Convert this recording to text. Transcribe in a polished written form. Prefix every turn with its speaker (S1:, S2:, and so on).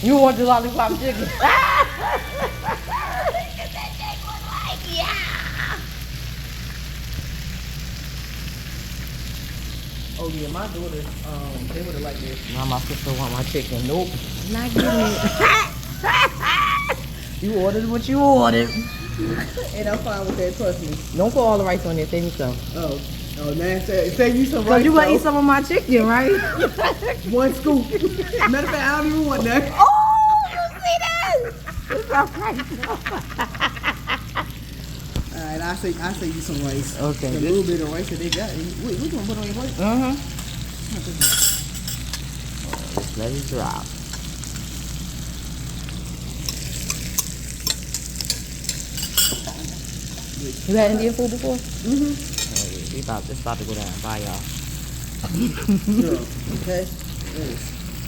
S1: You want the lollipop chicken? Oh yeah, my daughter, they would have liked this. Now my sister want my chicken. Nope, not getting it. You ordered what you ordered.
S2: And I'm fine with that, trust me.
S1: Don't put all the rice on there, save me some.
S2: Oh, man, save you some rice.
S1: Cause you gonna eat some of my chicken, right?
S2: One scoop. Matter of fact, I don't even want that.
S1: Oh, you see that? It's okay.
S2: Alright, I say you some rice.
S1: Okay.
S2: A little bit of rice that they got. Wait, what you gonna put on your plate?
S1: Let it drop. You had Indian food before?
S2: Mm-hmm.
S1: Oh yeah, it's about to go down. Bye, y'all.
S2: Yeah. Okay. Yes.